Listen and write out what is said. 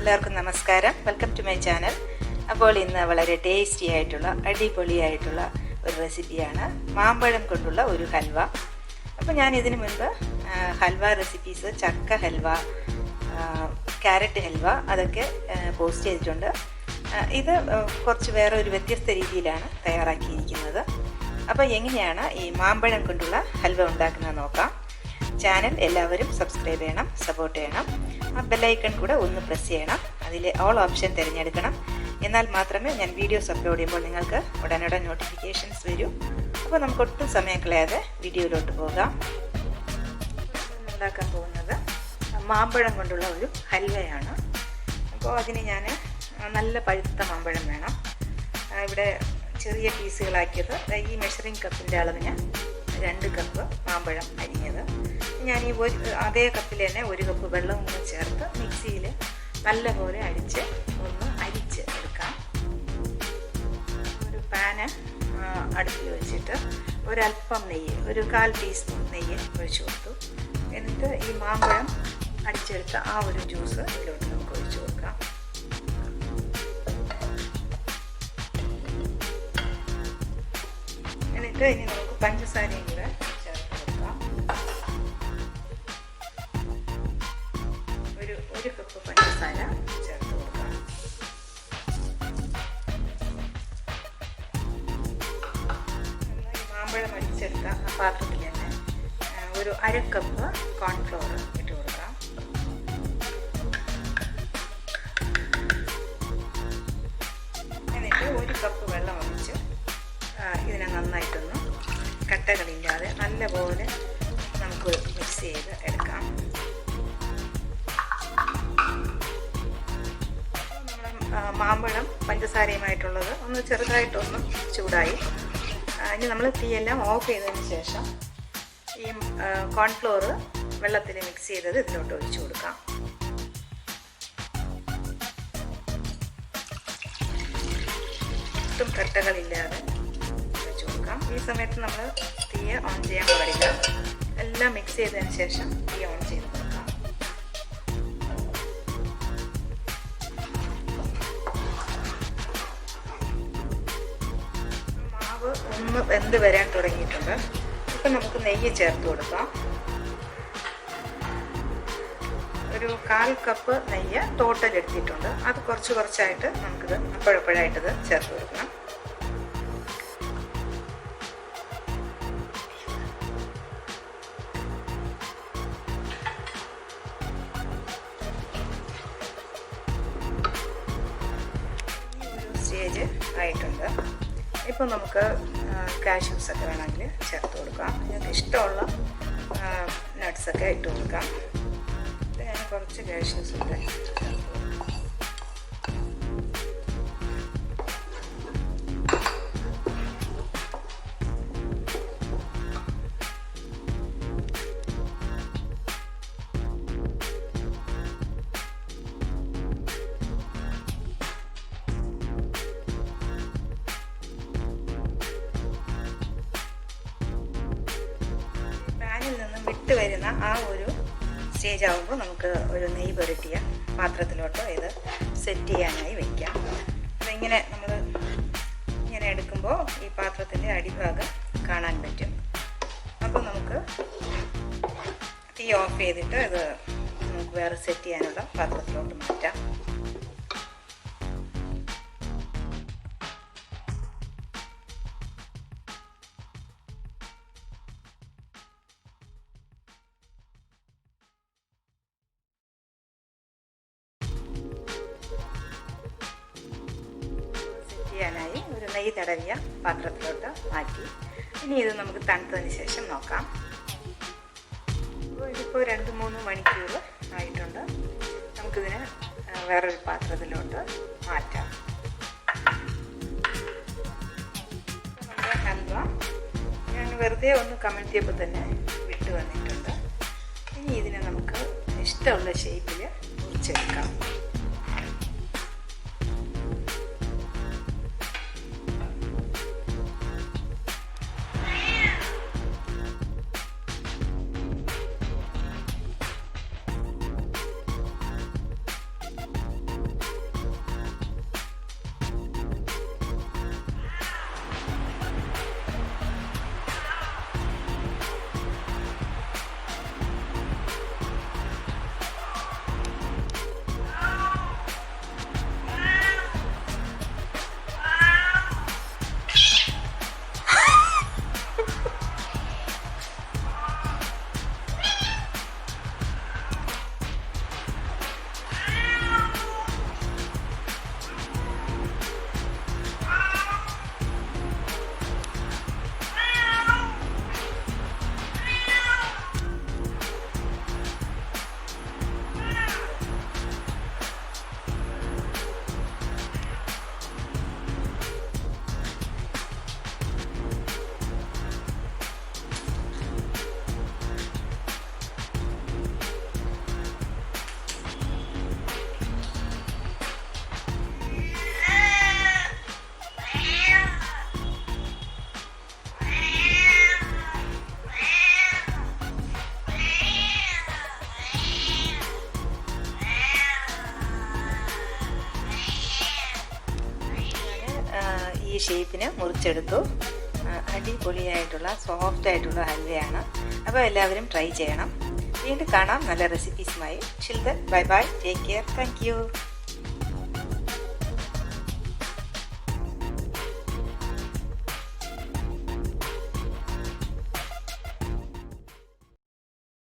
എല്ലാവർക്കും നമസ്കാരം. Welcome to my channel. അപ്പോൾ ഇന്ന് വളരെ ടേസ്റ്റി ആയിട്ടുള്ള അടിപൊളിയായിട്ടുള്ള ഒരു റെസിപ്പിയാണ് മാമ്പഴം കൊണ്ടുള്ള ഒരു ഹൽവ. അപ്പോൾ ഞാൻ ഇതിനു മുൻപ് ഹൽവ റെസിപ്പീസ്, ചക്ക ഹൽവ, ക്യാരറ്റ് ഹൽവ അതൊക്കെ പോസ്റ്റ് ചെയ്തിട്ടുണ്ട്. ഇത് കുറച്ച് വേറെ ഒരു വ്യത്യസ്ത രീതിയിലാണ് തയ്യാറാക്കിയിരിക്കുന്നത്. അപ്പോൾ എങ്ങനെയാണ് ഈ മാമ്പഴം കൊണ്ടുള്ള ഹൽവ ഉണ്ടാക്കുന്നത് നോക്കാം. ചാനൽ എല്ലാവരും സബ്സ്ക്രൈബ് ചെയ്യണം, സപ്പോർട്ട് ചെയ്യണം. ആ ബെല്ലൈക്കൺ കൂടെ ഒന്ന് പ്രസ് ചെയ്യണം. അതിൽ ഓൾ ഓപ്ഷൻ തിരഞ്ഞെടുക്കണം. എന്നാൽ മാത്രമേ ഞാൻ വീഡിയോസ് അപ്ലോഡ് ചെയ്യുമ്പോൾ നിങ്ങൾക്ക് ഉടനടൻ നോട്ടിഫിക്കേഷൻസ് വരൂ. അപ്പോൾ നമുക്ക് ഒട്ടും സമയം കളയാതെ വീഡിയോയിലോട്ട് പോകാം. ഉണ്ടാക്കാൻ പോകുന്നത് മാമ്പഴം കൊണ്ടുള്ള ഒരു ഹൽവയാണ്. അപ്പോൾ അതിന് ഞാൻ നല്ല പഴുത്ത മാമ്പഴം വേണം. ഇവിടെ ചെറിയ പീസുകളാക്കിയത് ഈ മെഷറിംഗ് കപ്പിൻ്റെ അളവിന് 2 കപ്പ് മാമ്പഴം അരിഞ്ഞത്. ഞാൻ ഈ അതേ കപ്പിൽ തന്നെ 1 കപ്പ് വെള്ളവും കൂടെ ചേർത്ത് മിക്സിയിൽ നല്ലപോലെ അരിച്ച് എടുക്കാം. ഒരു പാന് അടുപ്പിൽ വെച്ചിട്ട് ഒരല്പം നെയ്യ്, ഒരു 1/4 ടീസ്പൂൺ നെയ്യ് ഒഴിച്ചു കൊടുത്തു. എന്നിട്ട് ഈ മാമ്പഴം അടിച്ചെടുത്ത ആ ഒരു ജ്യൂസ് ഇതിലോട്ട് നമുക്ക് ഒഴിച്ചു കൊടുക്കാം. എന്നിട്ട് ഇനി നമുക്ക് പഞ്ചസാരയും കൂടെ ചേർത്ത് കൊടുക്കാം. ഒരു കപ്പ് പഞ്ചസാര ചേർത്ത് കൊടുക്കാം. ഈ മാമ്പഴം അടിച്ചെടുത്ത ആ പാത്രത്തിൽ തന്നെ ഒരു 1/2 കപ്പ് കോൺഫ്ലവർ ഇട്ട് കൊടുക്കാം. എന്നിട്ട് 1 കപ്പ് വെള്ളം ഒഴിച്ച് ഇതിനെ നന്നായിട്ടൊന്ന് കട്ടകളില്ലാതെ നല്ലപോലെ നമുക്ക് മിക്സ് ചെയ്ത് എടുക്കാം. മാമ്പഴം പഞ്ചസാരയുമായിട്ടുള്ളത് ഒന്ന് ചെറുതായിട്ടൊന്ന് ചൂടായി. ഇനി നമ്മൾ തീയെല്ലാം ഓഫ് ചെയ്തതിന് ശേഷം ഈ കോൺഫ്ലോർ വെള്ളത്തിൽ മിക്സ് ചെയ്തത് ഇതിലോട്ട് ഒഴിച്ചു കൊടുക്കാം. ഒട്ടും കട്ടകളില്ലാതെ ഒഴിച്ചു കൊടുക്കാം. ഈ സമയത്ത് നമ്മൾ തീയെ ഓൺ ചെയ്യാൻ പാടില്ല. എല്ലാം മിക്സ് ചെയ്തതിന് ശേഷം തീ ഓൺ ചെയ്ത് കൊടുക്കാം. ഒന്ന് വെന്ത് വരാൻ തുടങ്ങിയിട്ടുണ്ട്. ഇപ്പം നമുക്ക് നെയ്യ് ചേർത്ത് കൊടുക്കാം. ഒരു 1/4 കപ്പ് നെയ്യ് ടോട്ടൽ എടുത്തിട്ടുണ്ട്. അത് കുറച്ചായിട്ട് നമുക്കിത് അപ്പോഴപ്പോഴായിട്ടിത് ചേർത്ത് കൊടുക്കണം. ഈ ഒരു സ്റ്റേജ് ആയിട്ടുണ്ട്. ഇപ്പോൾ നമുക്ക് കാഷ്യൂസൊക്കെ വേണമെങ്കിൽ ചേർത്ത് കൊടുക്കാം. നിങ്ങൾക്ക് ഇഷ്ടമുള്ള നട്ട്സൊക്കെ ഇട്ട് കൊടുക്കാം. ഞാൻ കുറച്ച് കാഷ്യൂസ് ഇട്ട് നിന്നും വിട്ട് വരുന്ന ആ ഒരു സ്റ്റേജ് ആകുമ്പോൾ നമുക്ക് ഒരു നെയ്യ് പുരട്ടിയ പാത്രത്തിലോട്ടോ ഇത് സെറ്റ് ചെയ്യാനായി വയ്ക്കാം. അതിങ്ങനെ നമ്മൾ ഇങ്ങനെ എടുക്കുമ്പോൾ ഈ പാത്രത്തിൻ്റെ അടിഭാഗം കാണാൻ പറ്റും. അപ്പോൾ നമുക്ക് തീ ഓഫ് ചെയ്തിട്ട് ഇത് നമുക്ക് വേറെ സെറ്റ് ചെയ്യാനുള്ള പാത്രത്തിലോട്ട് മാറ്റാം. ചെയ്യാനായി ഒരു നെയ്യ് തടവിയ പാത്രത്തിലോട്ട് മാറ്റി. ഇനി ഇത് നമുക്ക് തണുത്തതിന് ശേഷം നോക്കാം. ഇതിപ്പോൾ 2-3 മണിക്കൂർ ആയിട്ടുണ്ട്. നമുക്കിതിന് വേറൊരു പാത്രത്തിലോട്ട് മാറ്റാം. നമ്മുടെ ഹൽവ ഞാൻ വെറുതെ ഒന്ന് കമഴ്ത്തിയപ്പോൾ തന്നെ വിട്ട് വന്നിട്ടുണ്ട്. ഇനി ഇതിനെ നമുക്ക് ഇഷ്ടമുള്ള ഷേപ്പിൽ മുറിച്ചെടുക്കാം. ഷേപ്പിന് മുറിച്ചെടുത്തു. അടിപൊളിയായിട്ടുള്ള സോഫ്റ്റായിട്ടുള്ള ഹൽവയാണ്. അപ്പോൾ എല്ലാവരും ട്രൈ ചെയ്യണം. വീണ്ടും കാണാം നല്ല റെസിപ്പീസുമായി. Children, bye bye, take care, thank U.